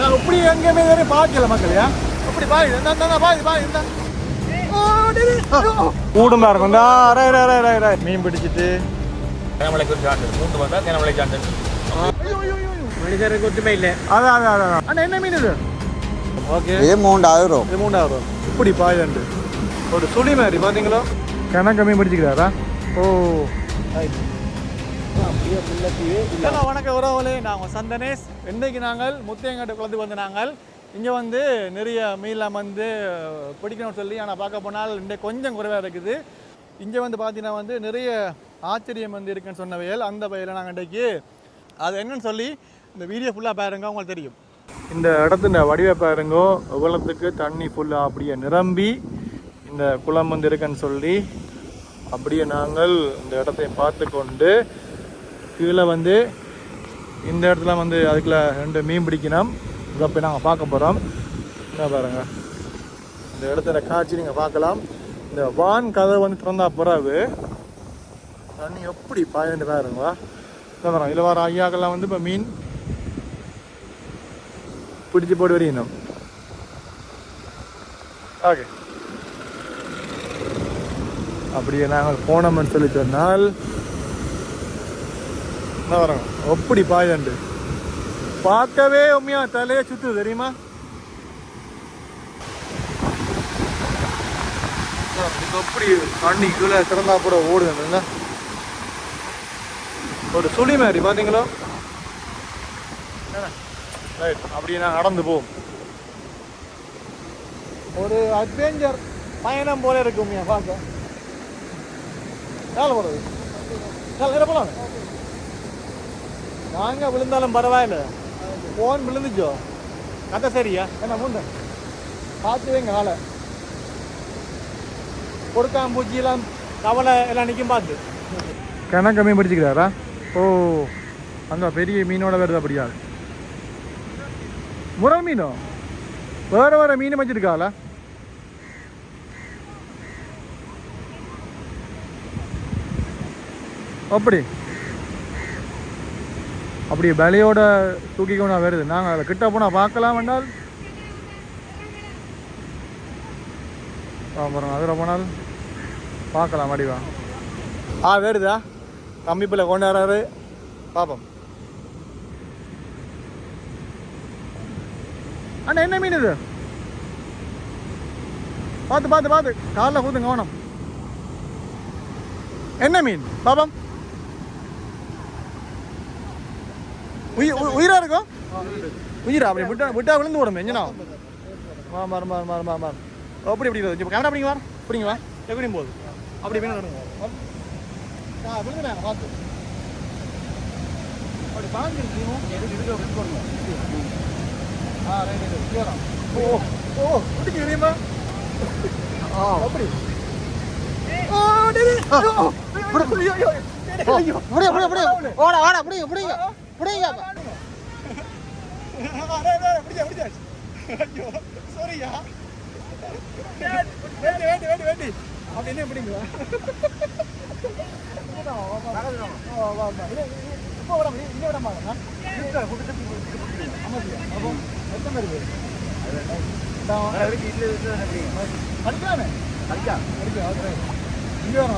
நான் இப்படி எங்கேயுமே வேற பார்க்கல மக்களையா அப்படி பாய் பாய் கூடும் இருக்கும் மீன் பிடிச்சிட்டு தேனமலைக்கு ஒரு சாண்டு 3 வந்தா தேனமலை சாண்டு மனிதருக்கு ஒத்துமை இல்லை. அதான் அண்ணா என்ன மீன் இது ஓகே இது 3000 இது 3000 இப்படி பாய் ரெண்டு ஒரு சுழி மாதிரி பார்த்தீங்களா கணக்கு மீன் பிடிச்சிக்கிறாரா ஓ ஹலோ வணக்கம் உறவுகளே, நாங்கள் சந்தனேஷ். இன்றைக்கு நாங்கள் முத்தையங்காட்டு குளத்துக்கு வந்து நாங்கள் இங்கே வந்து நிறைய மீன்லாம் வந்து பிடிக்கணும்னு சொல்லி ஆனால் பார்க்க போனால் இன்றைக்கு கொஞ்சம் குறைவாக இருக்குது. இங்கே வந்து பார்த்தீங்கன்னா வந்து நிறைய ஆச்சரியம் வந்து இருக்குன்னு சொன்ன வயல், அந்த வயலில் நாங்கள் இன்றைக்கு அது என்னன்னு சொல்லி இந்த வீடியோ ஃபுல்லாக பாருங்க, உங்களுக்கு தெரியும். இந்த இடத்துல வடிவ பாருங்கோ, எவ்வளோத்துக்கு தண்ணி ஃபுல்லாக அப்படியே நிரம்பி இந்த குளம் வந்து இருக்குன்னு சொல்லி அப்படியே நாங்கள் இந்த இடத்தை பார்த்து கொண்டு கீழே வந்து இந்த இடத்துல வந்து அதுக்குள்ள 2 மீன் பிடிக்கணும். இதை போய் நாங்கள் பார்க்க போகிறோம். என்ன பாருங்க, இந்த இடத்துல காட்சி நீங்கள் பார்க்கலாம். இந்த வான் கதை வந்து திறந்தா பிறகு தண்ணி எப்படி பாய்ந்து பாருங்களா. இதை வரோம், இதில் வர ஐயாக்கெல்லாம் வந்து இப்போ மீன் பிடிச்சி போட்டு வரையணும். ஓகே, அப்படியே நாங்கள் போனோம்னு சொல்லி சொன்னால் என்ன வரோம் எப்படி பாய்தண்டு பார்க்கவே உண்மையா தலையே சுத்து தெரியுமா. எப்படி தண்ணி கீழே திறந்தா கூட ஓடுதுங்க, ஒரு சுழி மாதிரி பார்த்தீங்களோ. ரைட், அப்படியே நான் நடந்து போவோம். ஒரு அட்வென்ச்சர் பயணம் போல இருக்கு உண்மையா பார்க்க. வேலை போடுறது வேலை போலாம். நாங்கள் விழுந்தாலும் பரவாயில்ல, ஃபோன் விழுந்துச்சோ கதை சரியா என்ன முந்த பார்த்து வைங்க. ஆளை கொடுக்காம பூச்சியெல்லாம் கவலை எல்லாம் நிற்கும் பார்த்து. கணக்கு மீன் பிடிச்சிக்கிறாரா? ஓ, அங்கே பெரிய மீனோட வருது. அப்படியா முரல் மீனோ வேற மீன் வச்சிருக்காளா? அப்படி வேலையோட தூக்கிக்கொண்டா வருது. நாங்கள் அதை கிட்ட போனால் பார்க்கலாம் வேண்டால் அப்புறம் அதில் போனால் பார்க்கலாம் வடிவா. வருதா கம்மிப்பில் கொண்டாடுறாரு, பார்ப்போம். அண்ணா என்ன மீன் இது? பார்த்து காலில் கூத்து கவனம். என்ன மீன் பாப்பம்? உயிரா இருக்கும்? உயிரா? அப்படி விட்டா விழுந்து விடும் எஞ்சனா. மார் அப்படி இப்போ கேமரா பிடிங்க எப்படி போகுது அப்படி மீன் விழுந்துடாங்க பார்த்து. அப்படி பாஞ்சு பிடிச்சி தெரியுமா? அப்படி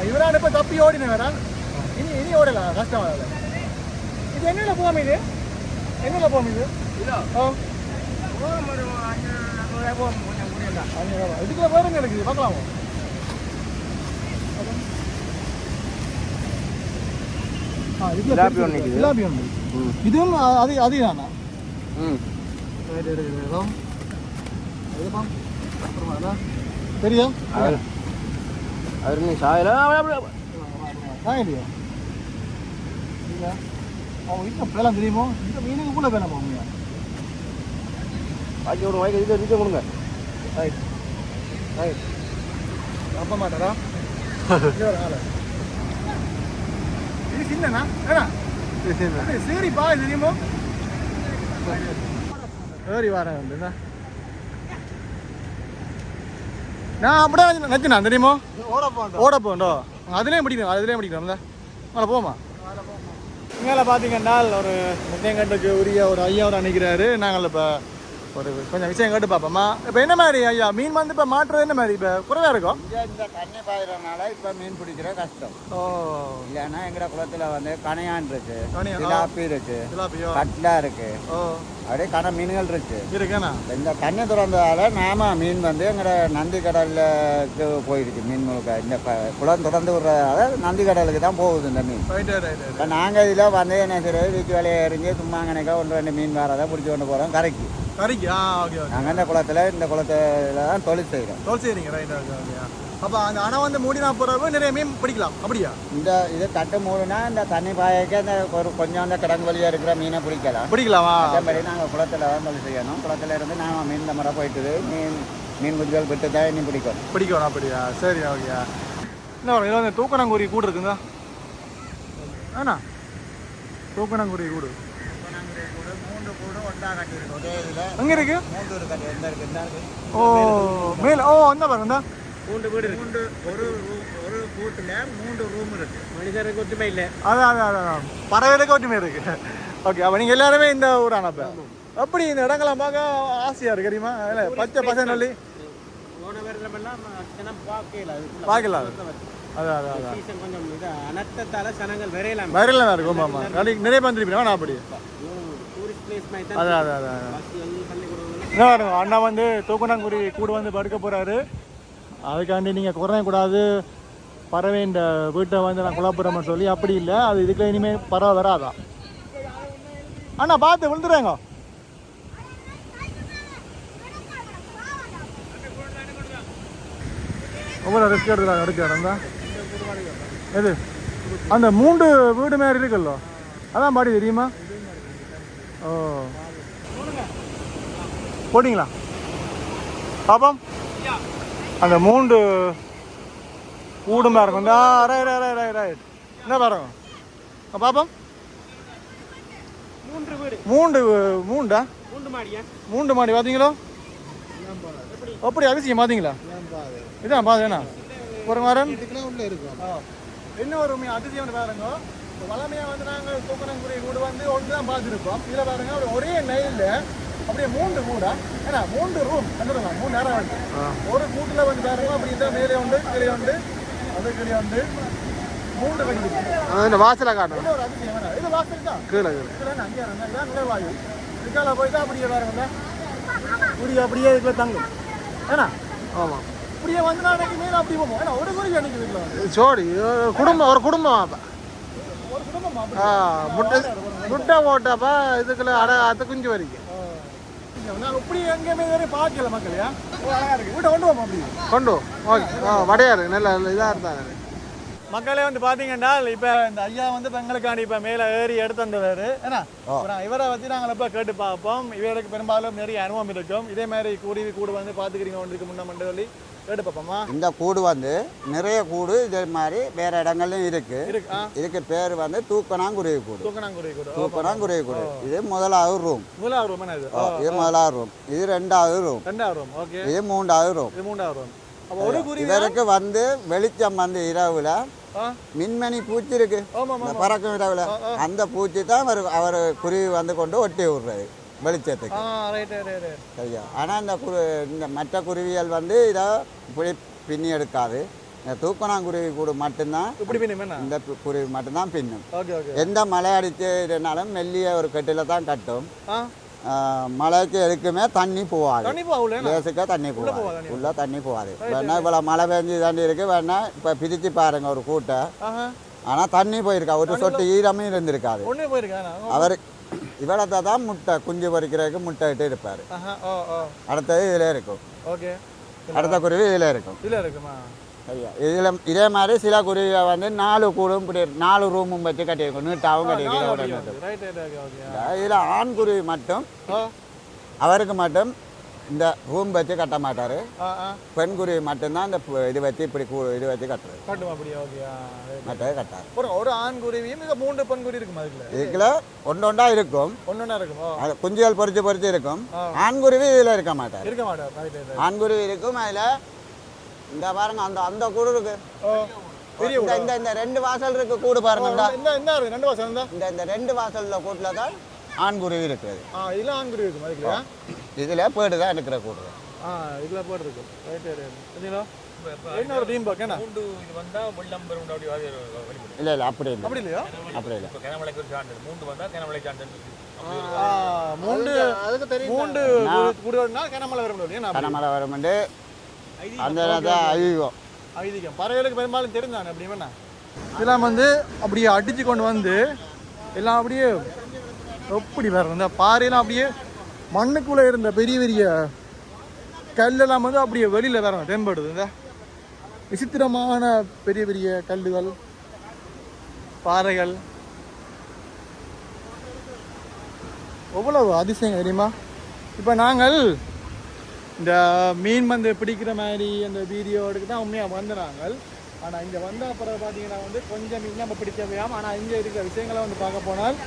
இவரான இப்ப தப்பி ஓடின வேறான். இனி ஓடல, கஷ்டம். இது என்னல போகாம, இது என்னல போகாம, இது இதுக்குள்ள போறங்க இருக்குது பார்க்கலாம். இதுவும் அதுதானா? தெரியா பேலாம் தெரியுமோ? இந்த மீனுக்கு கூட பேலாம் போக முடியாது. பாக்கி ஒரு வாய்க்கு இது கொடுங்க. ரைட் ரைட், நம்ப மாட்டாரா? இது சின்னண்ணா சரி பாய் தெரியுமோ? சரி வரேன் வந்து நான் அப்படியே நச்சுண்ணா தெரியுமோ? ஓட போண்டோ அதுலேயும் பிடிக்கணும் மேலே போமா. மேலே பார்த்தீங்கன்னா ஒரு முத்தையங்காட்டுக்கு உரிய ஒரு ஐயா நினைக்கிறாரு. நாங்கள் இப்போ ஒரு கொஞ்சம் விஷயம் கேட்டு பார்ப்போம்மா. இப்போ என்ன மாதிரி ஐயா மீன் வந்து இப்போ மாட்டுறது என்ன மாதிரி இப்போ குறைவாக இருக்கும்? இந்த கண்ணி பாயிறதுனால இப்போ மீன் பிடிக்கிற கஷ்டம். ஓ இல்லைன்னா எங்கட குளத்துல வந்து கணையான் இருக்கு, கணையான், திலாப்பி இருக்கு, திலாப்பியோ, கட்லா இருக்கு, ஓ அப்படியே கண மீன்கள் இருக்கு. இருக்கேண்ணா. இந்த கண்ணை திறந்ததால நாம மீன் வந்து எங்கட நந்தி கடலுக்கு போயிருக்கு. மீன் முழுக்க இந்த குளம் திறந்து விடுறதால நந்தி கடலுக்கு தான் போகுது இந்த மீன். Right right. இப்போ நாங்கள் இதில் வந்து என்ன செய்யறது, வீட்டு வேலையை எறிஞ்சு சும்மா கணக்கா 1-2 மீன் வரதை பிடிச்சி கொண்டு போகிறோம் கரைக்கு. கறிக்கு ஓகே ஓகே. நாங்கள் இந்த குளத்தில் தான் தொழில் செய்கிறோம். தொழில் செய்கிறீங்க. Right okay okay. அப்போ அந்த அணை வந்து மூடினா போகிறப்ப நிறைய மீன் பிடிக்கலாம் அப்படியா? இது தட்டு மூடுனா இந்த தண்ணி பாயக்க இந்த கொஞ்சம் அந்த கிடங்கு வழியாக இருக்கிற மீனை பிடிக்கலாம். பிடிக்கலாமா? அதேமாதிரி நாங்கள் குளத்தில் தான் தொழில் செய்யணும். குளத்தில் இருந்து நாங்கள் மீன் இந்த முறை போயிட்டுது மீன் குஞ்சுகள் விட்டு தான் இன்னும் பிடிக்கணும் அப்படியா? சரி ஓகே. என்ன இது வந்து தூக்கணாங்குருவி கூடு இருக்குங்களா? ஆண்ணா தூக்கணாங்குருவி கூடு 3 கூடு ஒன்றா கட்டியிருக்கு. ஒரே இதில் எங்கே இருக்கு? 3 கட்டி எந்த இருக்கு? ஓ மேலே. ஓ அந்த பாருங்க 3 வீடு இருக்கு. ஒரு கூட்டில் 3 ரூம் இருக்கு. மனிதருக்கு ஒற்றுமை இல்லை. அதான் பறவைகளுக்கு ஒற்றுமை இருக்கு. ஓகே. அப்போ நீங்கள் எல்லாருமே இந்த ஊரான அப்போ அப்படி இந்த இடங்கள்லாம் பார்க்க ஆசையாக இருக்கு தெரியுமா? இல்லை பச்சை பசங்க சொல்லி பார்க்கலாம். அதான் கொஞ்சம் அனர்த்தத்தால ஜனங்கள் வரையலாம் வரையலாம் இருக்கும். ஆமாம் நிறைய வந்துருப்பீங்க. நான் அப்படி அதான் அண்ணா வந்து தூக்கணாங்குருவி கூடு வந்து படுக்க போகிறாரு. அதுக்காண்டி நீங்கள் குறையக்கூடாது பறவை இந்த வீட்டை வந்து நான் குழப்புறோம்னு சொல்லி அப்படி இல்லை. அது இதுக்குள்ள இனிமேல் பறவை வராதான். அண்ணா பார்த்து விழுந்துடுறாங்க. எவ்வளோ ரிஸ்க் எடுத்துறாங்க எது அந்த 3 வீடு மாதிரி இருக்குல்ல அதான் பாடி தெரியுமா? ஓ போட்டிங்களா பாப்போம். அந்த 3 வீடு மாதிரி இருக்கும். ரைட் என்ன பாருங்க பாப்போம். 3 மாடி பார்த்தீங்களோ? அப்படி அதிசயம் பார்த்தீங்களா? இதான் பாருங்கண்ணா ஒரு மரம் உள்ள இருக்கும். என்ன ஒரு அதிசயம் பாருங்க. வளமையாக வந்து நாங்கள் தூக்கணாங்குருவி கூடு வந்து ஒன்று தான் பார்த்துருக்கோம். இதில் பாருங்க ஒரே நைலில் அப்படியே 3 கூடா ஏன்னா 3 ரூம் கண்டுருங்க. 3 நேரம் வந்து ஒரு கூட்டில் வந்து பாருங்க அப்படி இந்த மேலே உண்டு கீழே உண்டு அது கீழே உண்டு 3 கட்டி வாசலை காட்டும். ஒரு அதிசயம் வேணா இது வாசல் தான் கீழே அங்கே இதான் நிலைவாயு இதுக்கால போய் தான் அப்படியே பாருங்க அப்படியே இதுக்குள்ள தங்கும் ஏன்னா. ஆமாம் இப்படியே வந்து நாளைக்கு மேலே அப்படி போவோம். ஏன்னா ஒரு குருவி அன்னைக்கு வீட்டில் வந்து சோடி குடும்பம் ஒரு குடும்பம் முட்டை போட்டப்பா இதுக்குள்ள அது குஞ்சு வரைக்கும் நாங்கள் இப்படி எங்கேயுமே வரையும் பார்க்கல மக்களையா. அழகாக இருக்குது. வீட்டை கொண்டு போவோம். அப்படி கொண்டு ஓகே வடையாரு நல்ல இதாக இருந்தாங்க. மக்களே வந்து பார்த்தீங்கன்னா இப்போ இந்த ஐயா வந்து பெங்களுக்காண்டி இப்போ மேலே ஏறி எடுத்து வந்தவர் ஏன்னா இவரை வச்சு நாங்கள் இப்போ கேட்டு பார்ப்போம். இவருக்கு பெரும்பாலும் நிறைய அனுபவம் இருக்கும். இதே மாதிரி குருவி கூடு வந்து பார்த்துக்கிறீங்க ஒன்றுக்கு முன்ன சொல்லி கேட்டு பார்ப்போமா? இந்த கூடு வந்து நிறைய கூடு இதே மாதிரி வேற இடங்கள்லையும் இருக்கு. இதுக்கு பேர் வந்து தூக்கணாங்குருவி கூடு. தூக்கணாங்குருவி கூடு. இது முதலாவது ரூம். இது முதலாவது ரூம். இது 2வது ரூம். இது 3வது ரூம். இவருக்கு வந்து வெளிச்சம் வந்து இரவுல மின்மணி பூச்சி இருக்கு பறக்கும் இரவுல அந்த பூச்சி தான் அவர் குருவி வந்து கொண்டு ஒட்டி விடுறாரு வெளிச்சத்துக்கு. சரியா? ஆனால் இந்த மற்ற குருவிகள் வந்து இதை இப்படி பின்னி எடுக்காது. இந்த தூக்கணாங்குருவி கூடு மட்டும்தான் இந்த குருவி மட்டும்தான் பின்னும். எந்த மழை அடிச்சுனாலும் மெல்லிய ஒரு கட்டில தான் கட்டும். மழைக்கு எதுக்குமே தண்ணி போகாது. லேசுக்க தண்ணி போகாது. உள்ள தண்ணி போகாது. வேணா இவ்வளோ மழை பெஞ்சு தாண்டி இருக்கு. வேணா இப்போ பிரிச்சு பாருங்க ஒரு கூட்டை. ஆனால் தண்ணி போயிருக்கா ஒரு சொட்டு ஈரமும் இருந்திருக்காது. அவர் இவ்வளோ தான் முட்டை குஞ்சு பறிக்கிறதுக்கு முட்டை இட்டு இருப்பார். அடுத்தது இதில் இருக்கும். அடுத்த குருவி இதில் இருக்கும். சரியா? இதில் இதே மாதிரி சில குருவியை வந்து 4 கூடும் 4 ரூமும் வச்சு கட்டியிருக்கும். நீட்டாகவும் கட்டியிருக்கோம். இதில் ஆண் குருவி மட்டும் அவருக்கு மட்டும் இந்த ரூம் வச்சு கட்ட மாட்டார். பெண் குருவி மட்டும்தான் இந்த இது வச்சு இப்படி இது வச்சு கட்டுறது. மற்றவே கட்டாரு. ஒரு ஆண் குருவியும் 3 பெண் குருவி இருக்கும். இதுக்குள்ள ஒன்றா இருக்கும். அது குஞ்சுகள் பொறிச்சு இருக்கும். ஆண் குருவி இதில் இருக்க மாட்டார். ஆண் குருவி இருக்கும். அதில் இந்த பாருங்க அந்த கூடு இருக்கு. இந்த 2 வாசல் இருக்கு கூடு பாருங்க. இந்த 2 வாசல்ல கூட்டுல தான் ஆண்குருவி இருக்குது. இதில் ஆண்குருவி இருக்கும் அதுக்குலையா? இதில் பேடு தான் எடுக்கிற கூடு. இதில் பேடு இருக்கும். ரைட்டு சரிங்களா? என்ன ஒரு டீம் பார்க்க மூண்டு இது வந்தால் வெள்ளம் பெரும் அப்படி இல்லை இல்லை அப்படி இல்லை. அப்படி இல்லையா? அப்படி இல்லை. இப்போ கிணமலைக்கு ஒரு சான்றிதழ் மூண்டு வந்தால் கிணமலை சான்றிதழ் அதுக்கு தெரியும். மூண்டு கூடுனா கிணமலை வர முடியும். கிணமலை வரமுண்டு அந்த ஐதீகம். ஐதீகம் பறவைகளுக்கு பெரும்பாலும் தெரிஞ்சானே அப்படி வேணா. இதெல்லாம் வந்து அப்படியே அடித்து கொண்டு வந்து எல்லாம் அப்படியே எப்படி வேறு இந்த பாறையெல்லாம் அப்படியே மண்ணுக்குள்ளே இருந்த பெரிய பெரிய கல்லெல்லாம் வந்து அப்படியே வெளியில் வேற தென்படுது. இந்த விசித்திரமான பெரிய பெரிய கல்லுகள் பாறைகள் எவ்வளவு அதிசயம் தெரியுமா? இப்போ நாங்கள் இந்த மீன் வந்து பிடிக்கிற மாதிரி அந்த வீடியோடுக்கு தான் உண்மையாக வந்து நாங்கள். ஆனால் இங்கே வந்த அப்புறம் பார்த்தீங்கன்னா வந்து கொஞ்சம் மீன் நம்ம பிடிக்கவையாம். ஆனால் இங்கே இருக்கிற விஷயங்களை வந்து பார்க்க போனால்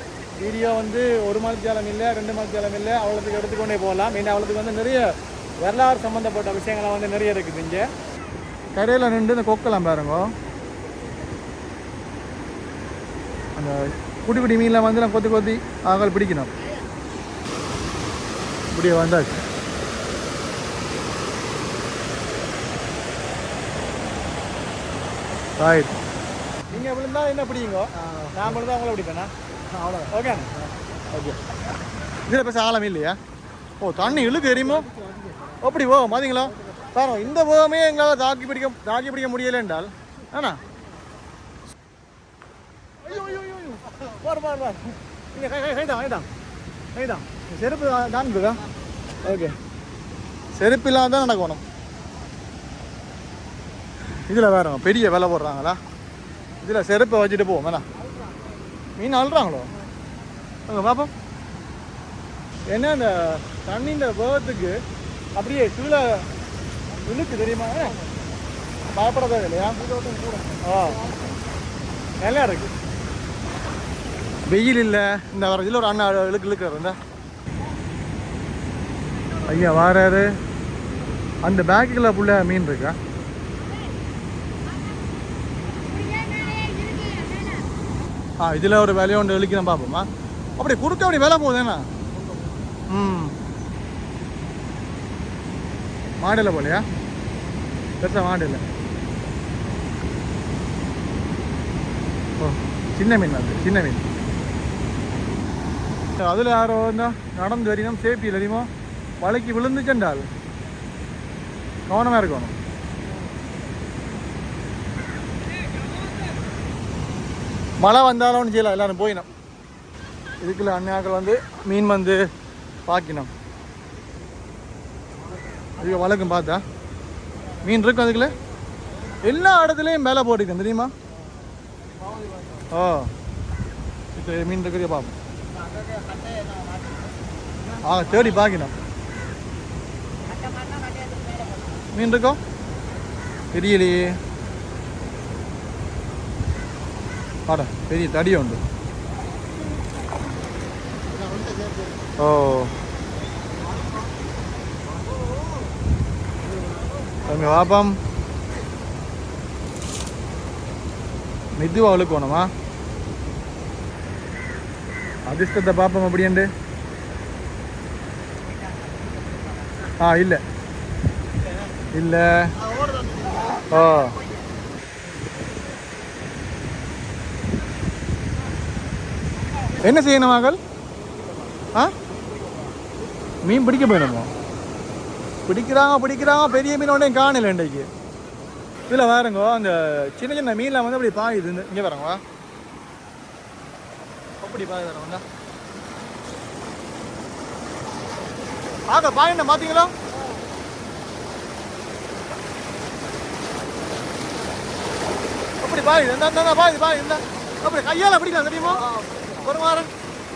வீடியோ வந்து 1 மணித்தியாலம் இல்லை 2 மணித்தியாலம் இல்லை அவ்வளோத்துக்கு எடுத்துக்கொண்டே போகலாம். ஏன்னா அவ்வளோத்துக்கு வந்து நிறைய வரலாறு சம்மந்தப்பட்ட விஷயங்களை வந்து நிறைய இருக்குது. இங்கே கரையில் நின்று இந்த கொக்கெல்லாம் பாருங்க. அந்த குட்டி குட்டி மீனில் வந்து நான் கொத்தி கொத்தி ஆகல் பிடிக்கணும். இப்படியே வந்தாச்சு. ரைட். நீங்கள் விழுந்தா என்ன பிடிங்க, நான் விழுந்தா அவங்கள பிடிப்பேண்ணா. அவ்வளோ ஓகே ஓகே. இதில் பேச ஆழம் இல்லையா? தண்ணி இழுக்கு எரியுமோ அப்படி பார்த்தீங்களா? பாருங்க இந்த போகமே எங்களால் தாக்கி பிடிக்க முடியலை என்றால் ஆனா ஐயோ ஐயோ ஐயோ பாரு பாரு பாரு. நீங்கள் கைதான் செருப்பு தான் இருக்கா? ஓகே செருப்பு இல்லாமல் தான் நடக்கணும். இதில் வேற பெரிய விலை போடுறாங்களா? இதில் செருப்பை வச்சுட்டு போவோம் வேணா. மீன் அழுறாங்களோ அங்கே பார்ப்போம். ஏன்னா இந்த தண்ணின்ற வேகத்துக்கு அப்படியே கீழே இழுக்கு தெரியுமா? பயப்படாத இல்லையா? நல்லா இருக்கு. வெயில் இல்லை. இந்த வர இதில் ஒரு அண்ணா இழுக்கிறார். இந்த ஐயா வாராரு. அந்த பேக்குக்குள்ள புள்ள மீன் இருக்கா? இதில் ஒரு விலையை ஒன்று இழுக்கிறேன் பார்ப்போமா? அப்படி குறுக்க அப்படி விலை போகுதுண்ணா. மாடல போலையா? பெருசா மாடல. சின்ன மீன் அது, சின்ன மீன். அதில் யாரோ நடந்து வரணும், சேஃப்டி தெரியுமோ? வலைக்கு விழுந்துச்சென்றால் கவனமாக இருக்கணும். மழை வந்தாலும் ஒன்றும் செய்யலாம், எல்லாரும் போயிடும். இதுக்குள்ள அந்நாக்கள் வந்து மீன் வந்து பார்க்கணும். இதுக்கு வழக்கம் பார்த்தா மீன் இருக்கும். அதுக்குள்ள எல்லா இடத்துலையும் மேலே போட்டுக்கணும் தெரியுமா? இது மீன் இருக்கிற பார்ப்போம். தேடி பார்க்கணும். மீன் இருக்கும் தெரியலையே. பாடா பெரிய தடி உண்டு. அங்கே வாப்பம் மெதுவா அழுக்கணுமா? அதிர்ஷ்டத்தை பார்ப்போம் அப்படின்ட்டு. இல்லை இல்லை. என்ன செய்யணும் மகள்? மீன் பிடிக்க போயிடுமோ? பிடிக்கிறாங்க பெரிய மீன் ஒன்றே காணல இன்றைக்கு. இதில் வேறுங்க அந்த சின்ன சின்ன மீன்லாம் வந்து அப்படி பாயுது. இங்கே வரங்க அப்படி பாய் வரவங்க பாயிண்ட பார்த்தீங்களா? அப்படி பாயுது. இந்த பாயுது இந்த அப்படி கையால் பிடிக்கலாம் தெரியுமா? ஒரு வாரம்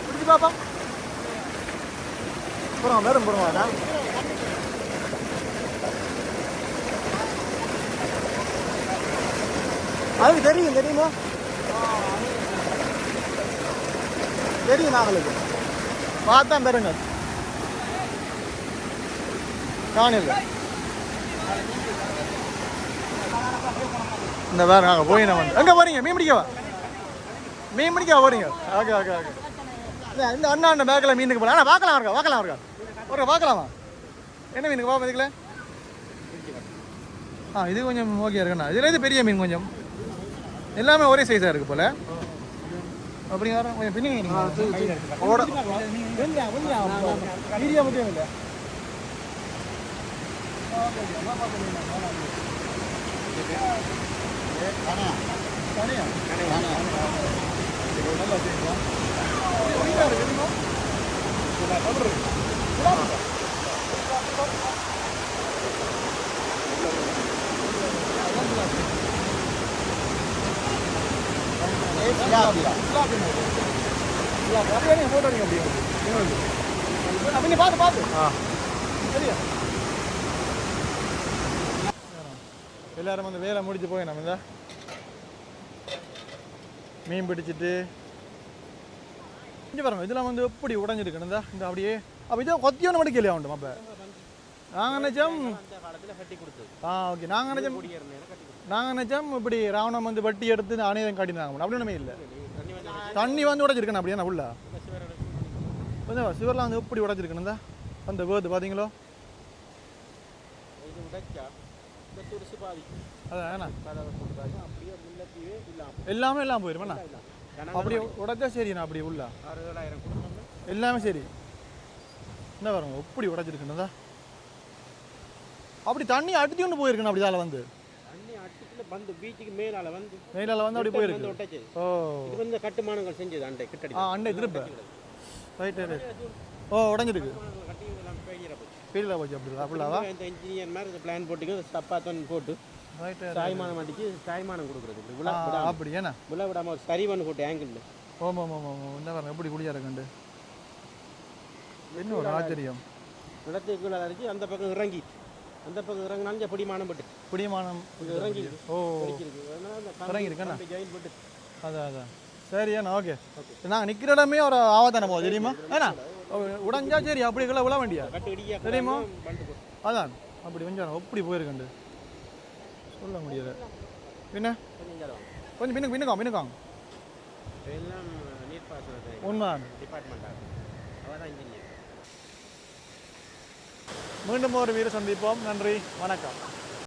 பிடிச்சி பாப்பா. அப்புறம் வேறும் போடுவாடா. அதுக்கு தெரியுமா? தெரியும் நாங்களுக்கு பார்த்தா பெருங்க காணில்ல. இந்த வேற நாங்கள் போய் நம்ம எங்கே போறீங்க? மீன் பிடிக்கவா போறீங்க? ஓகே இந்த அண்ணா பேக்கில் மீனுக்கு போகலாம் ஆனால் பார்க்கலாம் பார்க்கலாமா என்ன மீனுக்கு பார்ப்போம் இதுக்குள்ள இது கொஞ்சம் ஓகே இருக்குண்ணா இதில் இது பெரிய மீன் கொஞ்சம் எல்லாமே ஒரே சைஸாக இருக்குது போல் அப்படிங்கிற கொஞ்சம் பின்னிங்க மீடியா மட்டும் இல்லை பார்த்து சரியா எல்லாரும் வந்து வேலை முடிச்சு போய் நம்ம இந்த மீன் பிடிச்சிட்டு இங்கே பாருங்க இதெல்லாம் வந்து எப்படி உடஞ்சிருக்கணும் இந்த அப்படியே அப்போ இதை கொத்தியான மட்டும் கேள்வி ஆகட்டும் அப்போ நாங்கள் நினச்சோம் ஓகே நாங்கள் நினச்சோம் இப்படி ராவணம் வந்து வட்டி எடுத்து அணையம் காட்டினாங்க அப்படி ஒன்றுமே இல்லை தண்ணி வந்து உடஞ்சிருக்கணும் அப்படியே உள்ள கொஞ்சம் சிவர்லாம் வந்து எப்படி உடஞ்சிருக்கணும் அந்த வேர்து பார்த்தீங்களோ அதான் எல்லாமே எல்லாம் போயிருமேண்ணா அப்படி உடைச்சா சரிண்ணா அப்படி உள்ள எல்லாமே சரி என்ன பாருங்க எப்படி உடைச்சிருக்குண்ணா அப்படி தண்ணி அடிச்சு கொண்டு போயிருக்கணும் அப்படி தால வந்து மேலால வந்து அப்படி போயிருக்கு ஓ இது வந்து கட்டுமானங்கள் செஞ்சது அண்டை திருப்ப ரைட் உடைஞ்சிருக்கு ஃபீல்டாக போச்சு அப்படிலாவா இந்த இன்ஜினியர் மாதிரி இந்த பிளான் போட்டுக்கு சப்பாத்தன் போட்டு சாய்மானம் அடிச்சு சாய்மானம் கொடுக்குறது அப்படி ஏன்னா விழா விடாமல் ஒரு சரிவான போட்டு ஆங்கிள் ஆமாம் என்ன பாருங்க எப்படி குடியா இருக்குண்டு என்ன ஒரு ஆச்சரியம் இடத்துக்குள்ள அடிச்சு அந்த பக்கம் இறங்கினாலும் பிடிமானம் இறங்கி இறங்கியிருக்கேண்ணா அதான் சரியாண்ணா ஓகே நாங்கள் நிற்கிற இடமே ஒரு ஆபத்தான போகுது தெரியுமா ஏண்ணா உடஞ்சா சரி அப்படி விழ வேண்டியா தெரியுமா அதான் அப்படி கொஞ்சம் எப்படி போயிருக்கண்டு சொல்ல முடியல பின்ன கொஞ்சம் பின்னுக்காங்க உண்மை மீண்டும் ஒரு வீர சந்திப்போம் நன்றி வணக்கம்